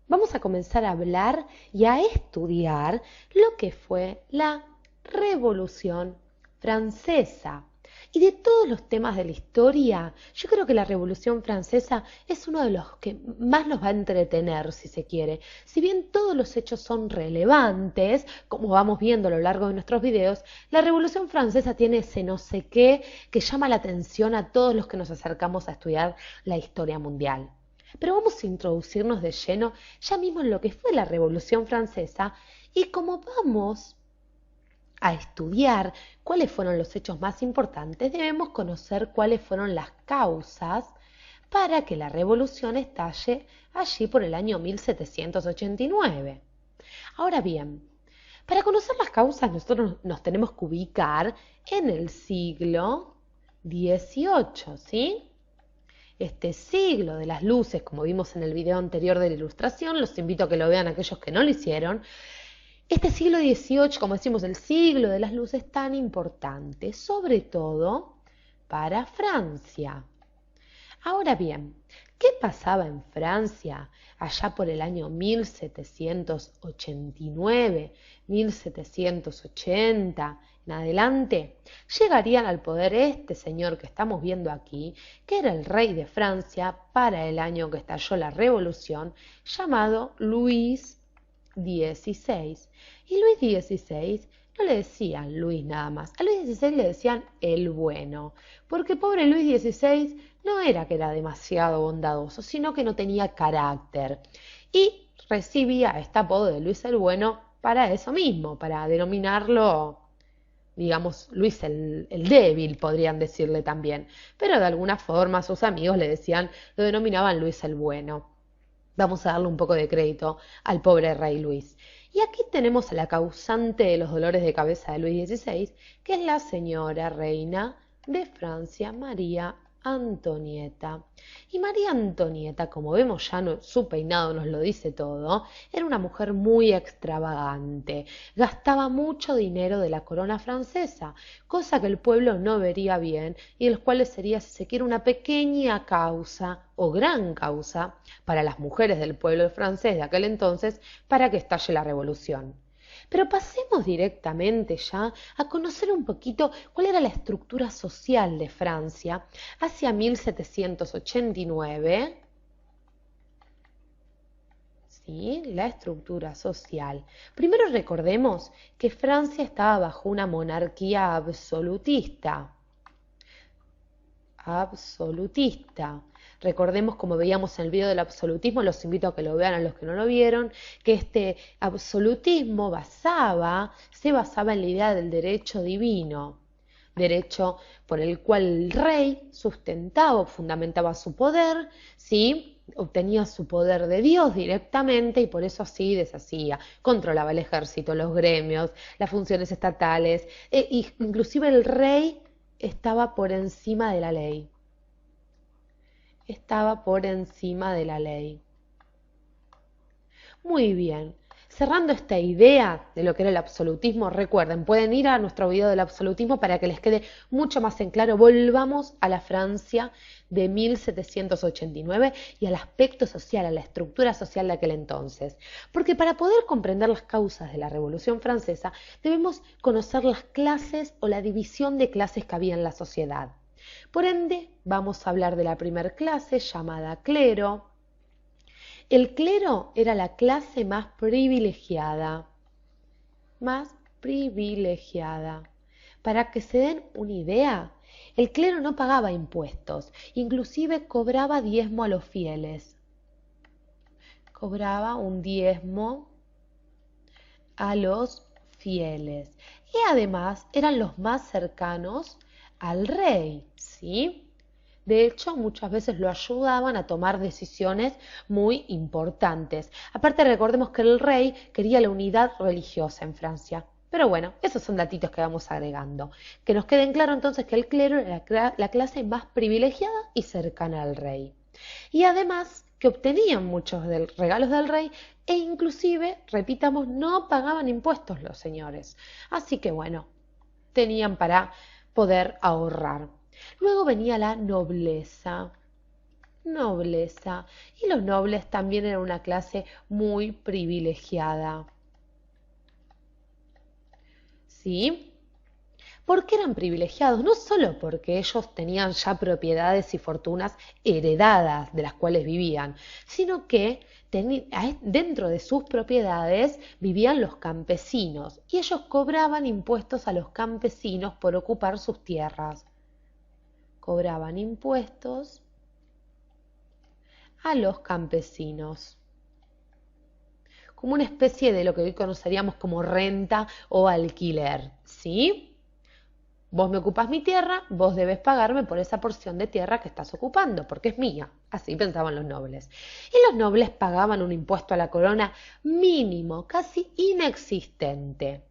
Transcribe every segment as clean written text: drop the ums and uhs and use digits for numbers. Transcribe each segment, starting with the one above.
vamos a comenzar a hablar y a estudiar lo que fue la Revolución Francesa. Y de todos los temas de la historia, yo creo que la Revolución Francesa es uno de los que más nos va a entretener, si se quiere. Si bien todos los hechos son relevantes, como vamos viendo a lo largo de nuestros videos, la Revolución Francesa tiene ese no sé qué que llama la atención a todos los que nos acercamos a estudiar la historia mundial. Pero vamos a introducirnos de lleno ya mismo en lo que fue la Revolución Francesa y como vamos a estudiar cuáles fueron los hechos más importantes, debemos conocer cuáles fueron las causas para que la revolución estalle allí por el año 1789. Ahora bien, para conocer las causas nosotros nos tenemos que ubicar en el siglo XVIII, ¿sí? Este siglo de las luces, como vimos en el video anterior de la ilustración, los invito a que lo vean aquellos que no lo hicieron. Este siglo XVIII, como decimos, el siglo de las luces, tan importante, sobre todo para Francia. Ahora bien, ¿qué pasaba en Francia allá por el año 1789, 1780 en adelante? Llegarían al poder este señor que estamos viendo aquí, que era el rey de Francia para el año que estalló la revolución, llamado Luis XVI. Y Luis XVI no le decían Luis nada más, a Luis XVI le decían el bueno, porque pobre Luis XVI no era que era demasiado bondadoso, sino que no tenía carácter. Y recibía este apodo de Luis el Bueno para eso mismo, para denominarlo, digamos, Luis el débil, podrían decirle también. Pero de alguna forma sus amigos le decían, lo denominaban Luis el Bueno. Vamos a darle un poco de crédito al pobre rey Luis. Y aquí tenemos a la causante de los dolores de cabeza de Luis XVI, que es la señora reina de Francia, María Antonieta. Y María Antonieta, como vemos ya su peinado nos lo dice todo, era una mujer muy extravagante, gastaba mucho dinero de la corona francesa, cosa que el pueblo no vería bien y el cual sería, si se quiere, una pequeña causa o gran causa para las mujeres del pueblo francés de aquel entonces para que estalle la revolución. Pero pasemos directamente ya a conocer un poquito cuál era la estructura social de Francia hacia 1789. ¿Sí? La estructura social. Primero recordemos que Francia estaba bajo una monarquía absolutista. Recordemos, como veíamos en el video del absolutismo, los invito a que lo vean a los que no lo vieron, que este absolutismo se basaba en la idea del derecho divino, derecho por el cual el rey sustentaba o fundamentaba su poder, ¿sí? Obtenía su poder de Dios directamente y por eso así deshacía, controlaba el ejército, los gremios, las funciones estatales, inclusive el rey estaba por encima de la ley. Estaba por encima de la ley. Muy bien. Cerrando esta idea de lo que era el absolutismo, recuerden, pueden ir a nuestro video del absolutismo para que les quede mucho más en claro. Volvamos a la Francia de 1789 y al aspecto social, a la estructura social de aquel entonces. Porque para poder comprender las causas de la Revolución Francesa, debemos conocer las clases o la división de clases que había en la sociedad. Por ende, vamos a hablar de la primera clase llamada clero. El clero era la clase más privilegiada. Para que se den una idea, el clero no pagaba impuestos, inclusive cobraba diezmo a los fieles. Cobraba un diezmo a los fieles. Y además eran los más cercanos al rey, ¿sí? De hecho, muchas veces lo ayudaban a tomar decisiones muy importantes. Aparte, recordemos que el rey quería la unidad religiosa en Francia. Pero bueno, esos son datitos que vamos agregando. Que nos queden claro entonces que el clero era la clase más privilegiada y cercana al rey. Y además que obtenían muchos regalos del rey e inclusive, repitamos, no pagaban impuestos los señores. Así que bueno, tenían para poder ahorrar. Luego venía la nobleza. nobleza. Y los nobles también eran una clase muy privilegiada. ¿Sí? ¿Por qué eran privilegiados? No solo porque ellos tenían ya propiedades y fortunas heredadas de las cuales vivían, sino que dentro de sus propiedades vivían los campesinos y ellos cobraban impuestos a los campesinos por ocupar sus tierras. Cobraban impuestos a los campesinos, como una especie de lo que hoy conoceríamos como renta o alquiler, ¿sí? Vos me ocupás mi tierra, vos debes pagarme por esa porción de tierra que estás ocupando, porque es mía. Así pensaban los nobles. Y los nobles pagaban un impuesto a la corona mínimo, casi inexistente.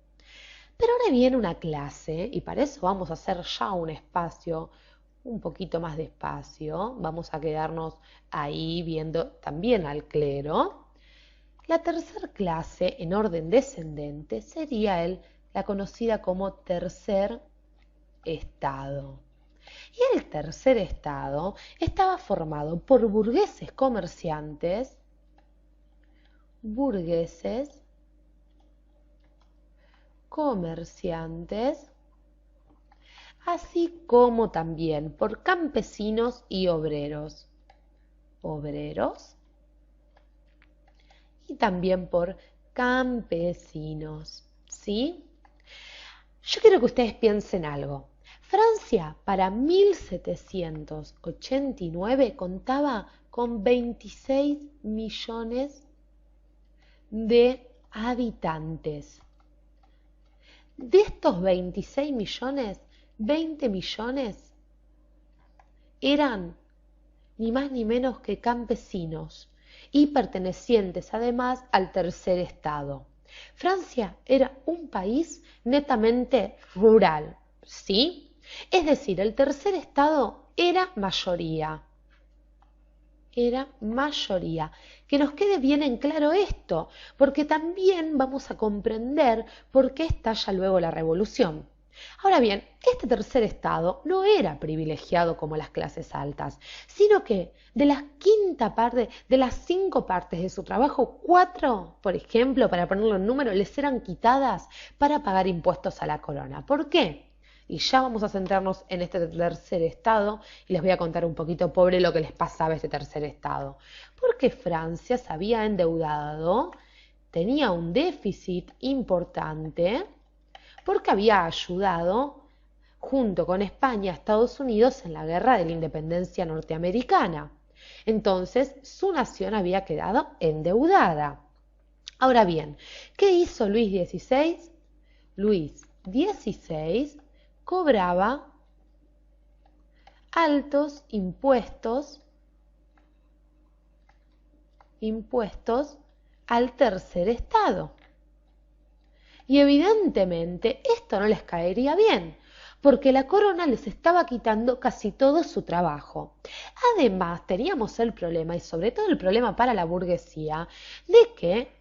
Pero ahora viene una clase, y para eso vamos a hacer ya un espacio, un poquito más despacio. Vamos a quedarnos ahí viendo también al clero. La tercera clase, en orden descendente, sería la conocida como tercer estado. Y el tercer estado estaba formado por burgueses comerciantes, así como también por campesinos y obreros, y también por campesinos, ¿sí? Yo quiero que ustedes piensen algo. Francia para 1789 contaba con 26 millones de habitantes. De estos 26 millones, 20 millones eran ni más ni menos que campesinos y pertenecientes además al tercer estado. Francia era un país netamente rural, ¿sí? Es decir, el tercer estado era mayoría. Que nos quede bien en claro esto, porque también vamos a comprender por qué estalla luego la revolución. Ahora bien, este tercer estado no era privilegiado como las clases altas, sino que de las 5 partes de su trabajo, 4, por ejemplo, para ponerlo en número, les eran quitadas para pagar impuestos a la corona. ¿Por qué? Y ya vamos a centrarnos en este tercer estado y les voy a contar un poquito, pobre, lo que les pasaba a este tercer estado. Porque Francia se había endeudado, tenía un déficit importante, porque había ayudado junto con España a Estados Unidos en la guerra de la independencia norteamericana. Entonces, su nación había quedado endeudada. Ahora bien, ¿qué hizo Luis XVI? Luis XVI cobraba altos impuestos al tercer estado. Y evidentemente esto no les caería bien, porque la corona les estaba quitando casi todo su trabajo. Además, teníamos el problema, y sobre todo el problema para la burguesía, de que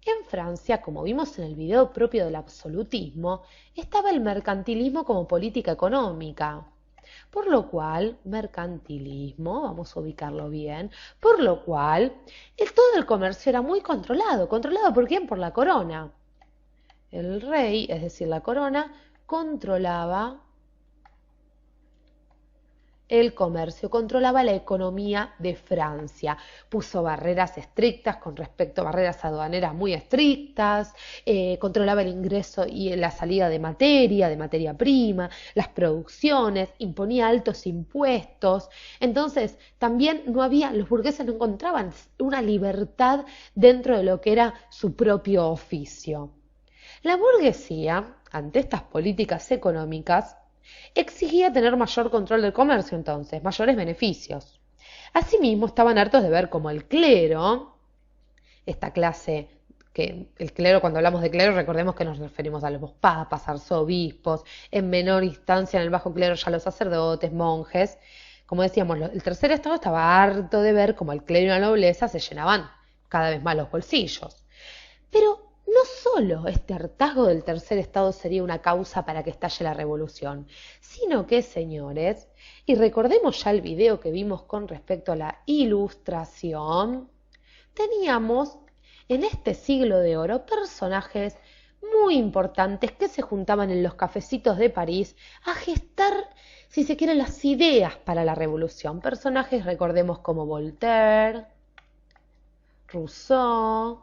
en Francia, como vimos en el video propio del absolutismo, estaba el mercantilismo como política económica. Por lo cual, mercantilismo, vamos a ubicarlo bien, por lo cual todo el comercio era muy controlado. ¿Controlado por quién? Por la corona. El rey, es decir, la corona, controlaba el comercio, controlaba la economía de Francia, puso barreras estrictas con respecto a barreras aduaneras muy estrictas, controlaba el ingreso y la salida de materia prima, las producciones, imponía altos impuestos. Entonces, también los burgueses no encontraban una libertad dentro de lo que era su propio oficio. La burguesía, ante estas políticas económicas, exigía tener mayor control del comercio entonces, mayores beneficios. Asimismo, estaban hartos de ver cómo el clero, esta clase, que el clero, cuando hablamos de clero, recordemos que nos referimos a los papas, arzobispos, en menor instancia en el bajo clero ya los sacerdotes, monjes. Como decíamos, el tercer estado estaba harto de ver cómo el clero y la nobleza se llenaban cada vez más los bolsillos. Pero no solo este hartazgo del tercer estado sería una causa para que estalle la revolución, sino que, señores, y recordemos ya el video que vimos con respecto a la Ilustración, teníamos en este siglo de oro personajes muy importantes que se juntaban en los cafecitos de París a gestar, si se quiere, las ideas para la revolución. Personajes, recordemos, como Voltaire, Rousseau,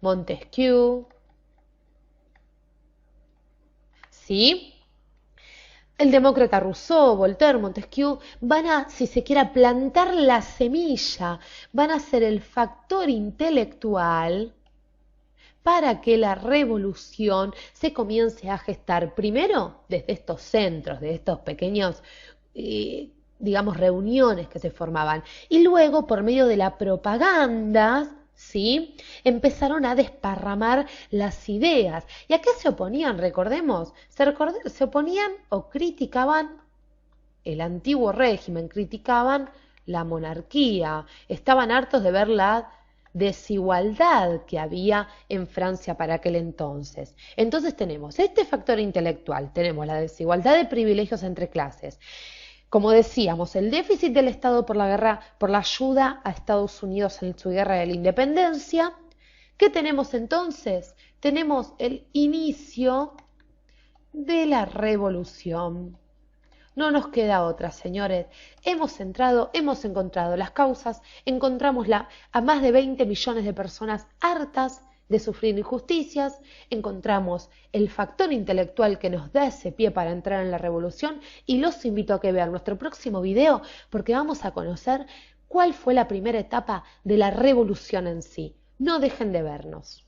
Montesquieu, ¿sí? El demócrata Rousseau, Voltaire, Montesquieu van a, si se quiere, plantar la semilla, van a ser el factor intelectual para que la revolución se comience a gestar primero desde estos centros, de estos pequeños, digamos, reuniones que se formaban, y luego por medio de la propaganda, ¿sí? Empezaron a desparramar las ideas. ¿Y a qué se oponían? Recordemos, se oponían o criticaban el antiguo régimen, criticaban la monarquía, estaban hartos de ver la desigualdad que había en Francia para aquel entonces. Entonces tenemos este factor intelectual, tenemos la desigualdad de privilegios entre clases. Como decíamos, el déficit del Estado por la guerra, por la ayuda a Estados Unidos en su guerra de la independencia. ¿Qué tenemos entonces? Tenemos el inicio de la revolución. No nos queda otra, señores. Hemos encontrado las causas, encontramos a más de 20 millones de personas hartas de sufrir injusticias, encontramos el factor intelectual que nos da ese pie para entrar en la revolución y los invito a que vean nuestro próximo video porque vamos a conocer cuál fue la primera etapa de la revolución en sí. No dejen de vernos.